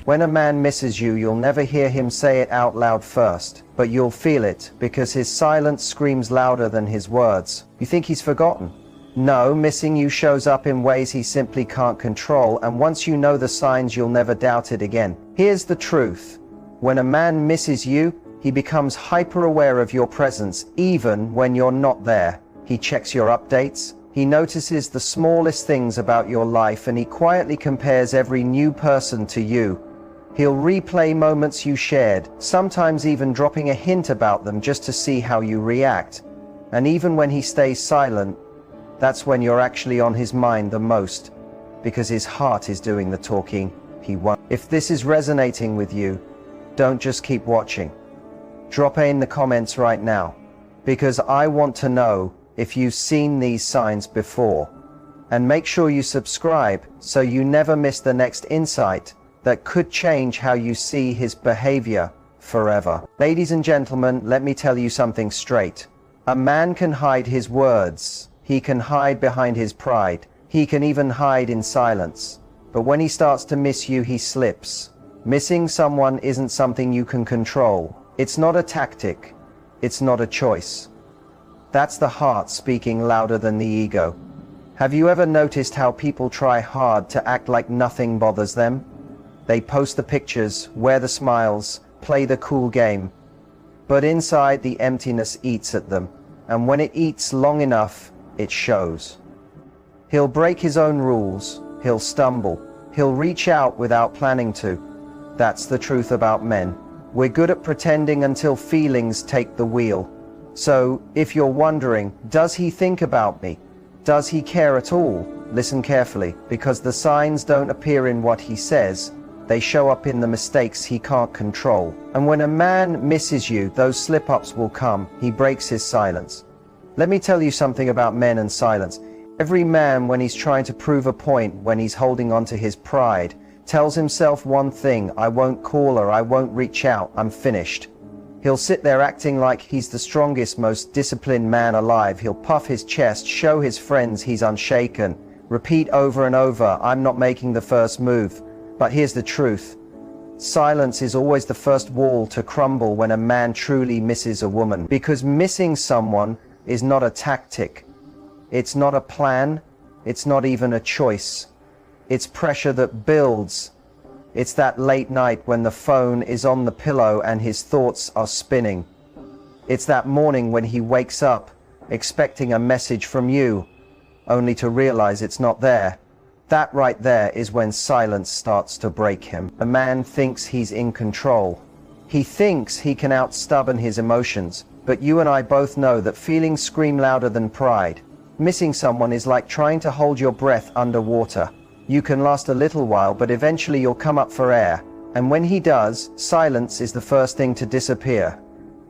When a man misses you, you'll never hear him say it out loud first, but you'll feel it, because his silence screams louder than his words. You think he's forgotten? No, missing you shows up in ways he simply can't control, and once you know the signs, you'll never doubt it again. Here's the truth. When a man misses you, he becomes hyper-aware of your presence, even when you're not there. He checks your updates. He notices the smallest things about your life, and he quietly compares every new person to you. He'll replay moments you shared, sometimes even dropping a hint about them just to see how you react. And even when he stays silent, that's when you're actually on his mind the most, because his heart is doing the talking. He won't. If this is resonating with you, don't just keep watching. Drop it in the comments right now, because I want to know if you've seen these signs before. And make sure you subscribe so you never miss the next insight that could change how you see his behavior forever. Ladies and gentlemen, let me tell you something straight. A man can hide his words. He can hide behind his pride. He can even hide in silence. But when he starts to miss you, he slips. Missing someone isn't something you can control. It's not a tactic. It's not a choice. That's the heart speaking louder than the ego. Have you ever noticed how people try hard to act like nothing bothers them? They post the pictures, wear the smiles, play the cool game. But inside, the emptiness eats at them. And when it eats long enough, it shows. He'll break his own rules. He'll stumble. He'll reach out without planning to. That's the truth about men. We're good at pretending until feelings take the wheel. So, if you're wondering, does he think about me? Does he care at all? Listen carefully, because the signs don't appear in what he says. They show up in the mistakes he can't control. And when a man misses you, those slip-ups will come. He breaks his silence. Let me tell you something about men and silence. Every man, when he's trying to prove a point, when he's holding on to his pride, tells himself one thing: I won't call her, I won't reach out, I'm finished. He'll sit there acting like he's the strongest, most disciplined man alive. He'll puff his chest, show his friends he's unshaken, repeat over and over, I'm not making the first move. But here's the truth. Silence is always the first wall to crumble when a man truly misses a woman. Because missing someone is not a tactic. It's not a plan. It's not even a choice. It's pressure that builds. It's that late night when the phone is on the pillow and his thoughts are spinning. It's that morning when he wakes up expecting a message from you, only to realize it's not there. That right there is when silence starts to break him. A man thinks he's in control. He thinks he can outstubborn his emotions, but you and I both know that feelings scream louder than pride. Missing someone is like trying to hold your breath underwater. You can last a little while, but eventually you'll come up for air. And when he does, silence is the first thing to disappear.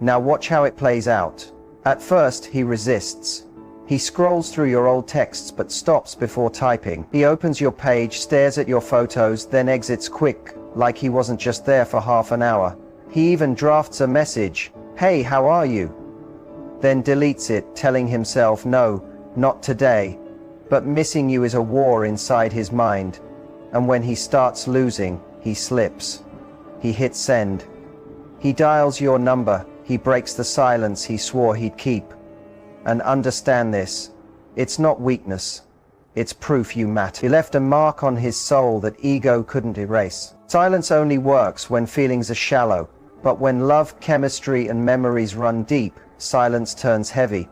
Now watch how it plays out. At first, he resists. He scrolls through your old texts but stops before typing. He opens your page, stares at your photos, then exits quick, like he wasn't just there for half an hour. He even drafts a message, "Hey, how are you?" Then deletes it, telling himself, no, not today. But missing you is a war inside his mind. And when he starts losing, he slips. He hits send. He dials your number. He breaks the silence he swore he'd keep. And understand this, it's not weakness, it's proof you matter. He left a mark on his soul that ego couldn't erase. Silence only works when feelings are shallow, but when love, chemistry, and memories run deep, silence turns heavy.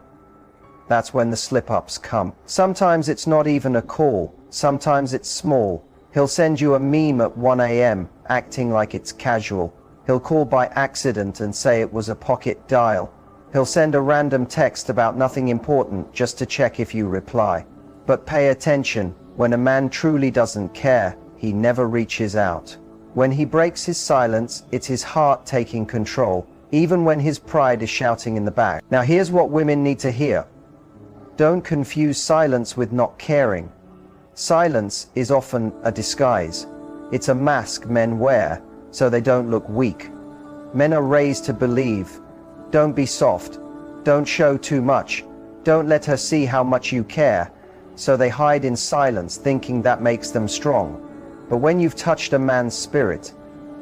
That's when the slip-ups come. Sometimes it's not even a call, sometimes it's small. He'll send you a meme at 1 a.m., acting like it's casual. He'll call by accident and say it was a pocket dial. He'll send a random text about nothing important just to check if you reply. But pay attention, when a man truly doesn't care, he never reaches out. When he breaks his silence, it's his heart taking control, even when his pride is shouting in the back. Now here's what women need to hear. Don't confuse silence with not caring. Silence is often a disguise. It's a mask men wear so they don't look weak. Men are raised to believe. Don't be soft. Don't show too much. Don't let her see how much you care. So they hide in silence, thinking that makes them strong. But when you've touched a man's spirit,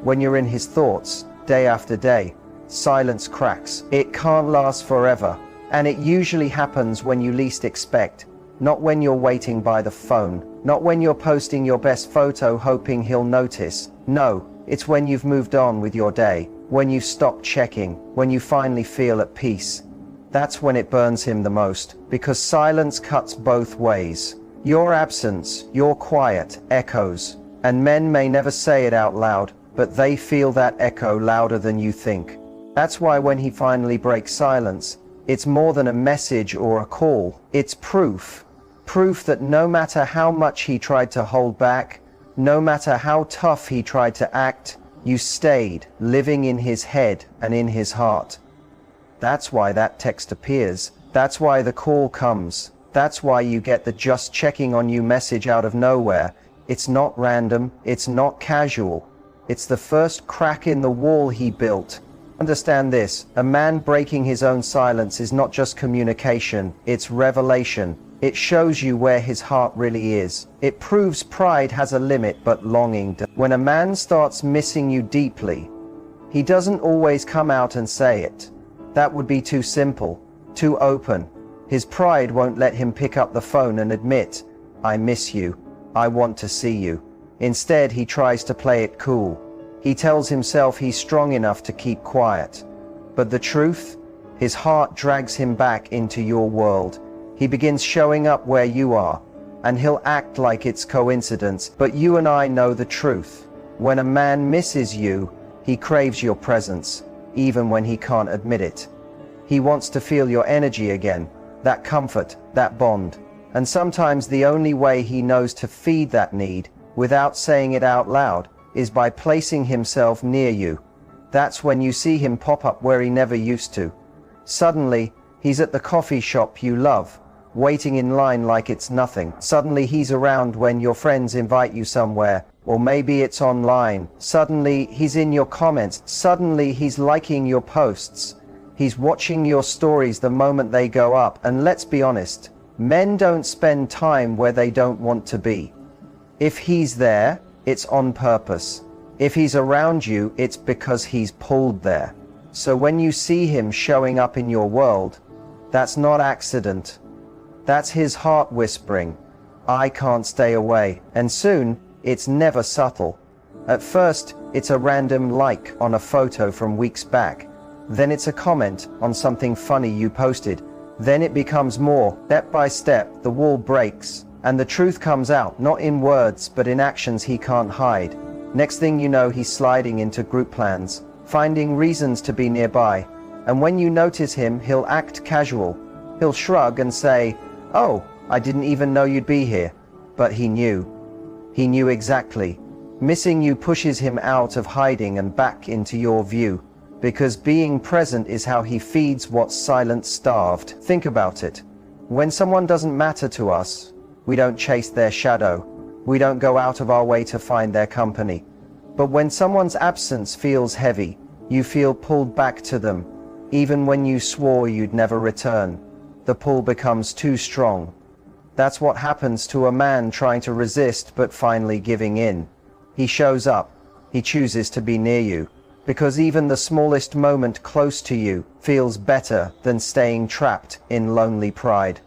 when you're in his thoughts, day after day, silence cracks. It can't last forever, and it usually happens when you least expect. Not when you're waiting by the phone, not when you're posting your best photo hoping he'll notice. No, it's when you've moved on with your day, when you've stopped checking, when you finally feel at peace. That's when it burns him the most, because silence cuts both ways. Your absence, your quiet, echoes, and men may never say it out loud, but they feel that echo louder than you think. That's why when he finally breaks silence, it's more than a message or a call. It's proof. Proof that no matter how much he tried to hold back, no matter how tough he tried to act, you stayed, living in his head and in his heart. That's why that text appears. That's why the call comes. That's why you get the just checking on you message out of nowhere. It's not random. It's not casual. It's the first crack in the wall he built. Understand this, a man breaking his own silence is not just communication, it's revelation. It shows you where his heart really is. It proves pride has a limit, but longing does. When a man starts missing you deeply, he doesn't always come out and say it. That would be too simple, too open. His pride won't let him pick up the phone and admit, I miss you, I want to see you. Instead, he tries to play it cool. He tells himself he's strong enough to keep quiet. But the truth? His heart drags him back into your world. He begins showing up where you are, and he'll act like it's coincidence, but you and I know the truth. When a man misses you, he craves your presence, even when he can't admit it. He wants to feel your energy again, that comfort, that bond. And sometimes the only way he knows to feed that need, without saying it out loud, is by placing himself near you. That's when you see him pop up where he never used to. Suddenly, he's at the coffee shop you love, waiting in line like it's nothing. Suddenly he's around when your friends invite you somewhere, or maybe it's online. Suddenly he's in your comments. Suddenly he's liking your posts. He's watching your stories the moment they go up. And let's be honest, men don't spend time where they don't want to be. If he's there, it's on purpose. If he's around you, it's because he's pulled there. So when you see him showing up in your world, that's not accident. That's his heart whispering, I can't stay away. And soon, it's never subtle. At first, it's a random like on a photo from weeks back. Then it's a comment on something funny you posted. Then it becomes more. Step by step, the wall breaks, and the truth comes out, not in words, but in actions he can't hide. Next thing you know, he's sliding into group plans, finding reasons to be nearby. And when you notice him, he'll act casual. He'll shrug and say, oh, I didn't even know you'd be here. But he knew. He knew exactly. Missing you pushes him out of hiding and back into your view. Because being present is how he feeds what's silent starved. Think about it. When someone doesn't matter to us, we don't chase their shadow. We don't go out of our way to find their company. But when someone's absence feels heavy, you feel pulled back to them. Even when you swore you'd never return, the pull becomes too strong. That's what happens to a man trying to resist but finally giving in. He shows up. He chooses to be near you. Because even the smallest moment close to you feels better than staying trapped in lonely pride.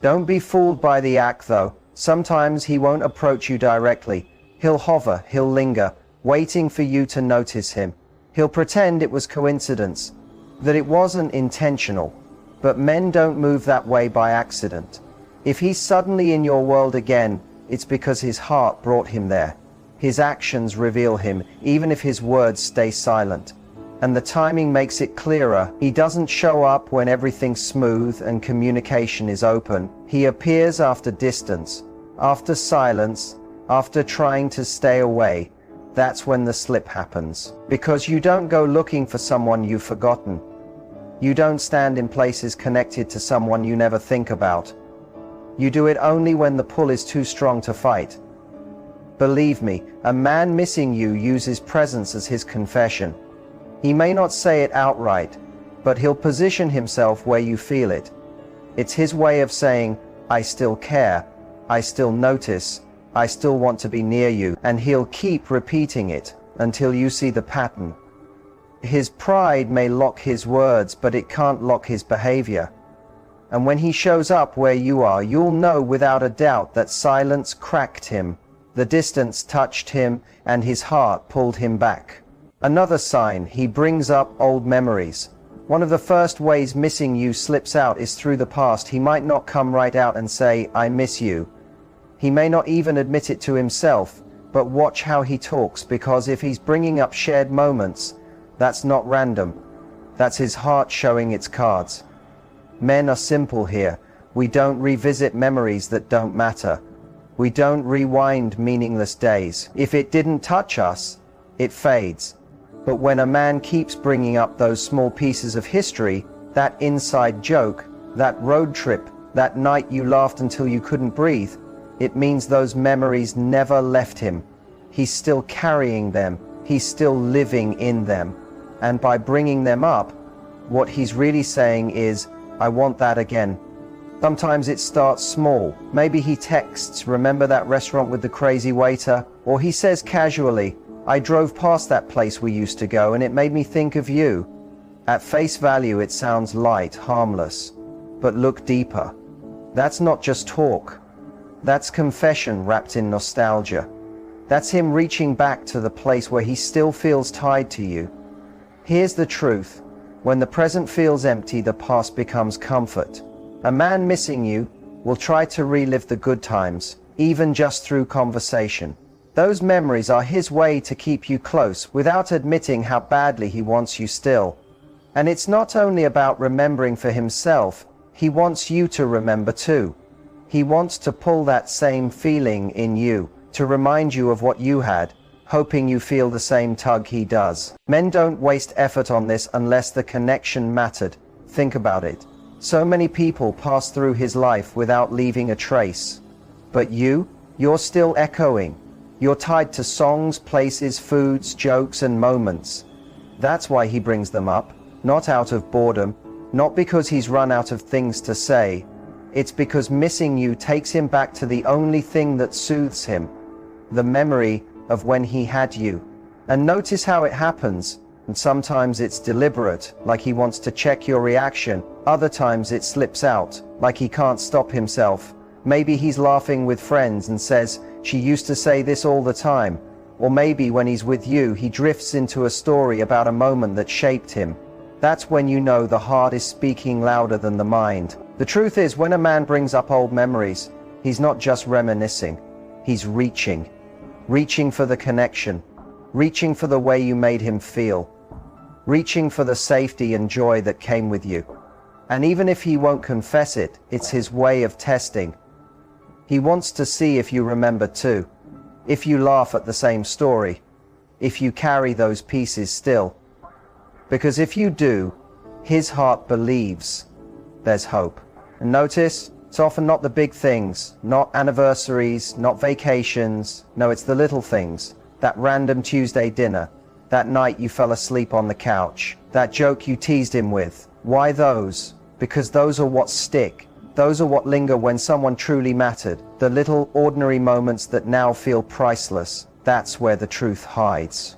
Don't be fooled by the act though. Sometimes he won't approach you directly. He'll hover, he'll linger, waiting for you to notice him. He'll pretend it was coincidence, that it wasn't intentional. But men don't move that way by accident. If he's suddenly in your world again, it's because his heart brought him there. His actions reveal him, even if his words stay silent. And the timing makes it clearer. He doesn't show up when everything's smooth and communication is open. He appears after distance, after silence, after trying to stay away. That's when the slip happens. Because you don't go looking for someone you've forgotten. You don't stand in places connected to someone you never think about. You do it only when the pull is too strong to fight. Believe me, a man missing you uses presence as his confession. He may not say it outright, but he'll position himself where you feel it. It's his way of saying, I still care, I still notice, I still want to be near you, and he'll keep repeating it until you see the pattern. His pride may lock his words, but it can't lock his behavior. And when he shows up where you are, you'll know without a doubt that silence cracked him, the distance touched him, and his heart pulled him back. Another sign, he brings up old memories. One of the first ways missing you slips out is through the past. He might not come right out and say, "I miss you." He may not even admit it to himself, but watch how he talks, because if he's bringing up shared moments, that's not random. That's his heart showing its cards. Men are simple here. We don't revisit memories that don't matter. We don't rewind meaningless days. If it didn't touch us, it fades. But when a man keeps bringing up those small pieces of history, that inside joke, that road trip, that night you laughed until you couldn't breathe, it means those memories never left him. He's still carrying them. He's still living in them. And by bringing them up, what he's really saying is, "I want that again." Sometimes it starts small. Maybe he texts, "Remember that restaurant with the crazy waiter?" Or he says casually, "I drove past that place we used to go and it made me think of you." At face value it sounds light, harmless. But look deeper. That's not just talk. That's confession wrapped in nostalgia. That's him reaching back to the place where he still feels tied to you. Here's the truth. When the present feels empty, the past becomes comfort. A man missing you will try to relive the good times, even just through conversation. Those memories are his way to keep you close without admitting how badly he wants you still. And it's not only about remembering for himself, he wants you to remember too. He wants to pull that same feeling in you, to remind you of what you had, hoping you feel the same tug he does. Men don't waste effort on this unless the connection mattered. Think about it. So many people pass through his life without leaving a trace. But you're still echoing. You're tied to songs, places, foods, jokes, and moments. That's why he brings them up, not out of boredom, not because he's run out of things to say. It's because missing you takes him back to the only thing that soothes him, the memory of when he had you. And notice how it happens. And sometimes it's deliberate, like he wants to check your reaction. Other times it slips out, like he can't stop himself. Maybe he's laughing with friends and says, "She used to say this all the time." Or maybe when he's with you, he drifts into a story about a moment that shaped him. That's when you know the heart is speaking louder than the mind. The truth is, when a man brings up old memories, he's not just reminiscing. He's reaching. Reaching for the connection. Reaching for the way you made him feel. Reaching for the safety and joy that came with you. And even if he won't confess it, it's his way of testing. He wants to see if you remember too. If you laugh at the same story. If you carry those pieces still. Because if you do, his heart believes there's hope. And notice, it's often not the big things, not anniversaries, not vacations. No, it's the little things. That random Tuesday dinner, that night you fell asleep on the couch, that joke you teased him with. Why those? Because those are what stick. Those are what linger when someone truly mattered. The little ordinary moments that now feel priceless. That's where the truth hides.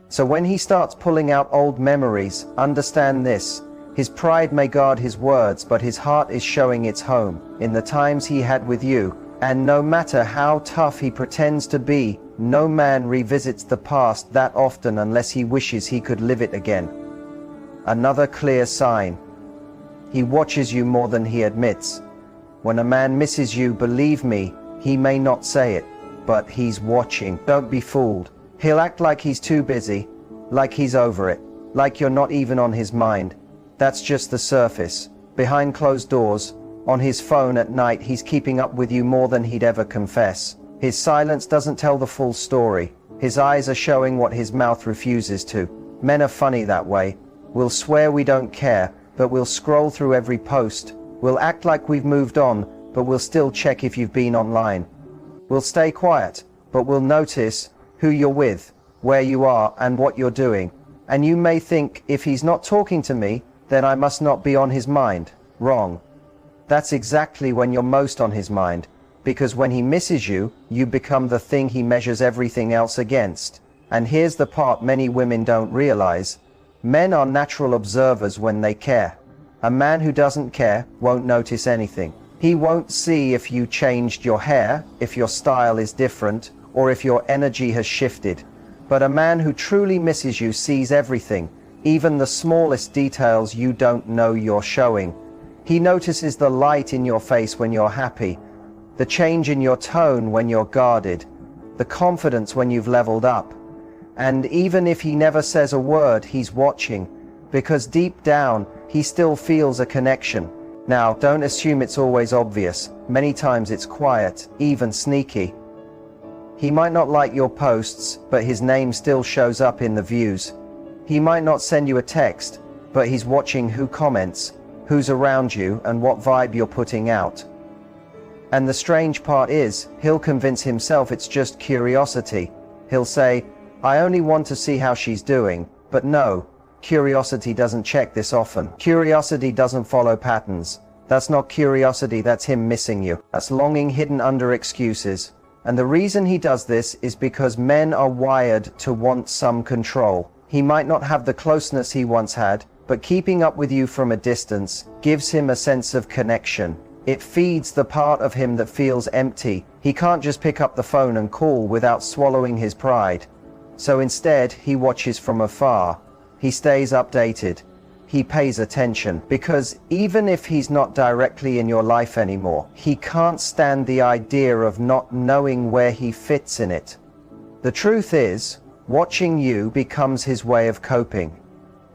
So when he starts pulling out old memories, understand this. His pride may guard his words, but his heart is showing its home in the times he had with you. And no matter how tough he pretends to be, no man revisits the past that often unless he wishes he could live it again. Another clear sign. He watches you more than he admits. When a man misses you, believe me, he may not say it, but he's watching. Don't be fooled. He'll act like he's too busy, like he's over it, like you're not even on his mind. That's just the surface. Behind closed doors, on his phone at night, he's keeping up with you more than he'd ever confess. His silence doesn't tell the full story. His eyes are showing what his mouth refuses to. Men are funny that way. We'll swear we don't care, but we'll scroll through every post. We'll act like we've moved on, but we'll still check if you've been online. We'll stay quiet, but we'll notice who you're with, where you are, and what you're doing. And you may think, if he's not talking to me, then I must not be on his mind. Wrong. That's exactly when you're most on his mind, because when he misses you, you become the thing he measures everything else against. And here's the part many women don't realize. Men are natural observers when they care. A man who doesn't care won't notice anything. He won't see if you changed your hair, if your style is different, or if your energy has shifted. But a man who truly misses you sees everything, even the smallest details you don't know you're showing. He notices the light in your face when you're happy, the change in your tone when you're guarded, the confidence when you've leveled up. And even if he never says a word, he's watching, because deep down, he still feels a connection. Now, don't assume it's always obvious. Many times it's quiet, even sneaky. He might not like your posts, but his name still shows up in the views. He might not send you a text, but he's watching who comments, who's around you, and what vibe you're putting out. And the strange part is, he'll convince himself it's just curiosity. He'll say, I only want to see how she's doing. But no, curiosity doesn't check this often. Curiosity doesn't follow patterns. That's not curiosity, that's him missing you. That's longing hidden under excuses. And the reason he does this is because men are wired to want some control. He might not have the closeness he once had, but keeping up with you from a distance gives him a sense of connection. It feeds the part of him that feels empty. He can't just pick up the phone and call without swallowing his pride. So instead, he watches from afar. He stays updated. He pays attention, because even if he's not directly in your life anymore, he can't stand the idea of not knowing where he fits in it. The truth is, watching you becomes his way of coping.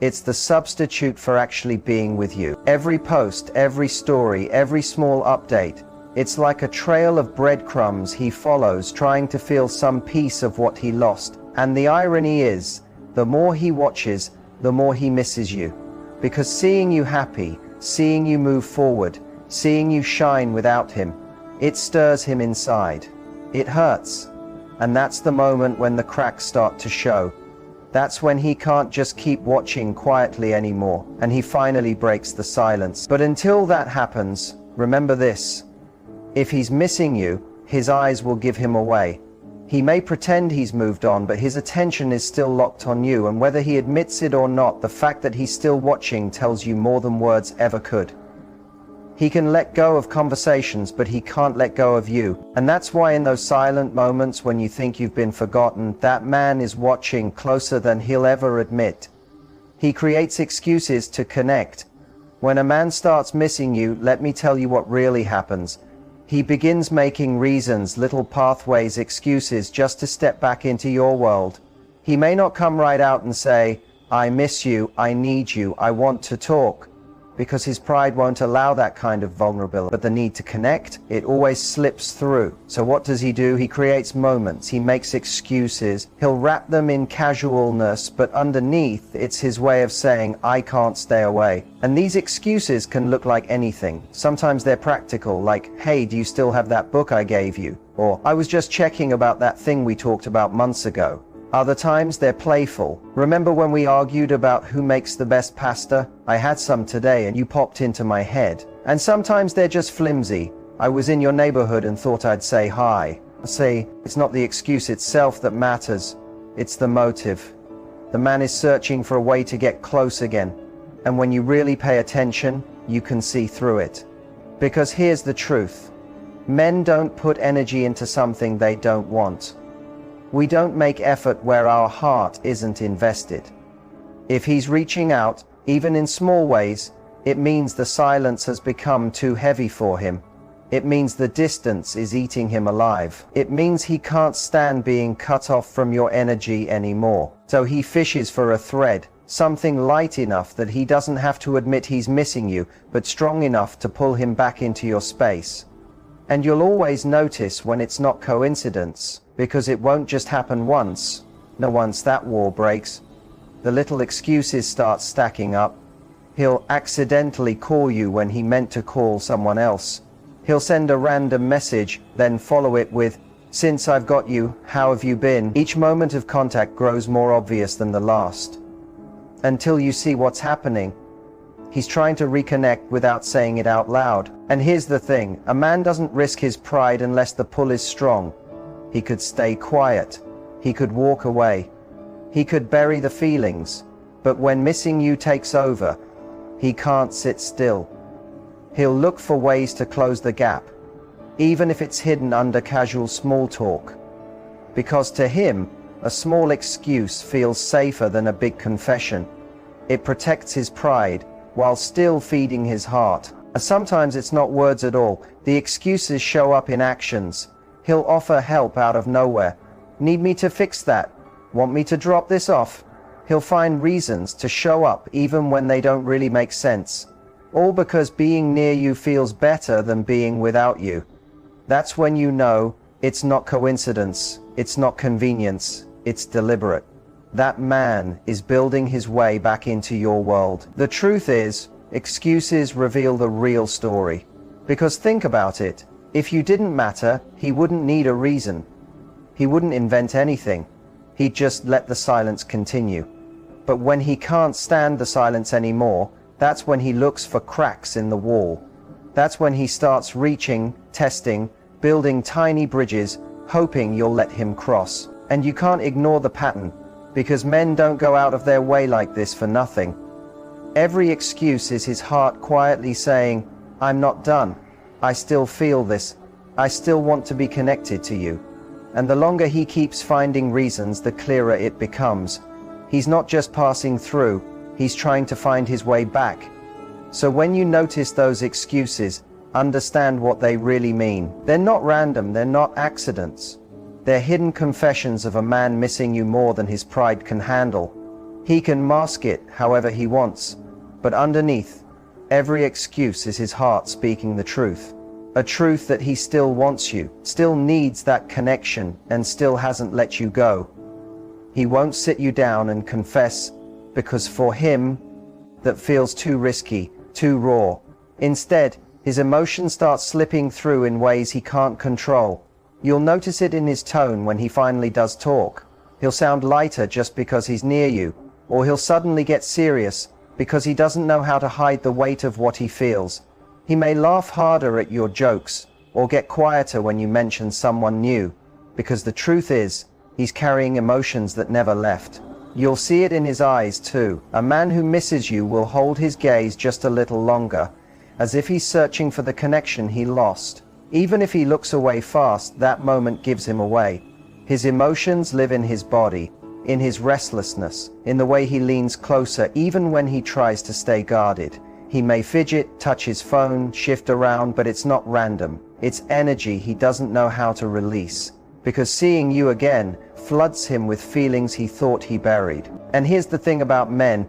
It's the substitute for actually being with you. Every post, every story, every small update, it's like a trail of breadcrumbs he follows, trying to feel some piece of what he lost. And the irony is, the more he watches, the more he misses you. Because seeing you happy, seeing you move forward, seeing you shine without him, it stirs him inside. It hurts. And that's the moment when the cracks start to show. That's when he can't just keep watching quietly anymore, and he finally breaks the silence. But until that happens, remember this. If he's missing you, his eyes will give him away. He may pretend he's moved on, but his attention is still locked on you, and whether he admits it or not, the fact that he's still watching tells you more than words ever could. He can let go of conversations, but he can't let go of you. And that's why in those silent moments when you think you've been forgotten, that man is watching closer than he'll ever admit. He creates excuses to connect. When a man starts missing you, let me tell you what really happens. He begins making reasons, little pathways, excuses just to step back into your world. He may not come right out and say, I miss you, I need you, I want to talk, because his pride won't allow that kind of vulnerability. But the need to connect, it always slips through. So what does he do? He creates moments, he makes excuses, he'll wrap them in casualness, but underneath it's his way of saying, I can't stay away. And these excuses can look like anything. Sometimes they're practical, like, hey, do you still have that book I gave you? Or, I was just checking about that thing we talked about months ago. Other times they're playful. Remember when we argued about who makes the best pasta? I had some today and you popped into my head. And sometimes they're just flimsy. I was in your neighborhood and thought I'd say hi. See, it's not the excuse itself that matters. It's the motive. The man is searching for a way to get close again. And when you really pay attention, you can see through it. Because here's the truth. Men don't put energy into something they don't want. We don't make effort where our heart isn't invested. If he's reaching out, even in small ways, it means the silence has become too heavy for him. It means the distance is eating him alive. It means he can't stand being cut off from your energy anymore. So he fishes for a thread, something light enough that he doesn't have to admit he's missing you, but strong enough to pull him back into your space. And you'll always notice when it's not coincidence, because it won't just happen once. No, once that wall breaks, the little excuses start stacking up. He'll accidentally call you when he meant to call someone else. He'll send a random message, then follow it with, since I've got you, how have you been? Each moment of contact grows more obvious than the last. Until you see what's happening. He's trying to reconnect without saying it out loud. And here's the thing, a man doesn't risk his pride unless the pull is strong. He could stay quiet. He could walk away. He could bury the feelings, but when missing you takes over, he can't sit still. He'll look for ways to close the gap, even if it's hidden under casual small talk. Because to him, a small excuse feels safer than a big confession. It protects his pride, while still feeding his heart. And sometimes it's not words at all. The excuses show up in actions. He'll offer help out of nowhere. Need me to fix that? Want me to drop this off? He'll find reasons to show up even when they don't really make sense. All because being near you feels better than being without you. That's when you know it's not coincidence, it's not convenience, it's deliberate. That man is building his way back into your world. The truth is, excuses reveal the real story. Because think about it, if you didn't matter, he wouldn't need a reason. He wouldn't invent anything. He'd just let the silence continue. But when he can't stand the silence anymore, that's when he looks for cracks in the wall. That's when he starts reaching, testing, building tiny bridges, hoping you'll let him cross. And you can't ignore the pattern, because men don't go out of their way like this for nothing. Every excuse is his heart quietly saying, I'm not done. I still feel this. I still want to be connected to you. And the longer he keeps finding reasons, the clearer it becomes. He's not just passing through, he's trying to find his way back. So when you notice those excuses, understand what they really mean. They're not random, they're not accidents. They're hidden confessions of a man missing you more than his pride can handle. He can mask it however he wants, but underneath, every excuse is his heart speaking the truth. A truth that he still wants you, still needs that connection, and still hasn't let you go. He won't sit you down and confess, because for him, that feels too risky, too raw. Instead, his emotions start slipping through in ways he can't control. You'll notice it in his tone when he finally does talk. He'll sound lighter just because he's near you, or he'll suddenly get serious because he doesn't know how to hide the weight of what he feels. He may laugh harder at your jokes, or get quieter when you mention someone new, because the truth is, he's carrying emotions that never left. You'll see it in his eyes too. A man who misses you will hold his gaze just a little longer, as if he's searching for the connection he lost. Even if he looks away fast, that moment gives him away. His emotions live in his body, in his restlessness, in the way he leans closer even when he tries to stay guarded. He may fidget, touch his phone, shift around, but it's not random. It's energy he doesn't know how to release. Because seeing you again floods him with feelings he thought he buried. And here's the thing about men.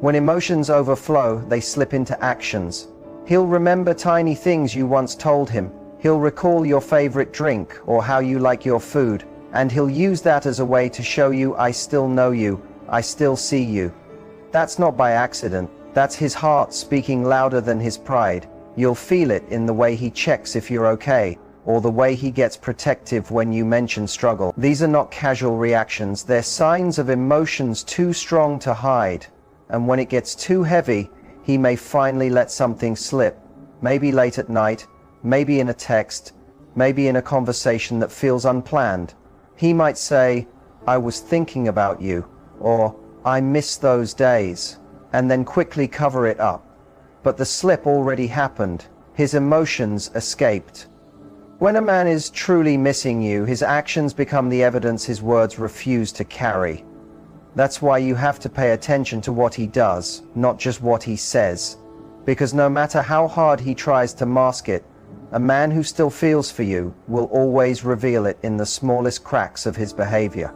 When emotions overflow, they slip into actions. He'll remember tiny things you once told him. He'll recall your favorite drink or how you like your food, and he'll use that as a way to show you, I still know you, I still see you. That's not by accident. That's his heart speaking louder than his pride. You'll feel it in the way he checks if you're okay, or the way he gets protective when you mention struggle. These are not casual reactions, they're signs of emotions too strong to hide. And when it gets too heavy, he may finally let something slip. Maybe late at night, maybe in a text, maybe in a conversation that feels unplanned. He might say, I was thinking about you, or I miss those days, and then quickly cover it up. But the slip already happened. His emotions escaped. When a man is truly missing you, his actions become the evidence his words refuse to carry. That's why you have to pay attention to what he does, not just what he says. Because no matter how hard he tries to mask it, a man who still feels for you will always reveal it in the smallest cracks of his behavior.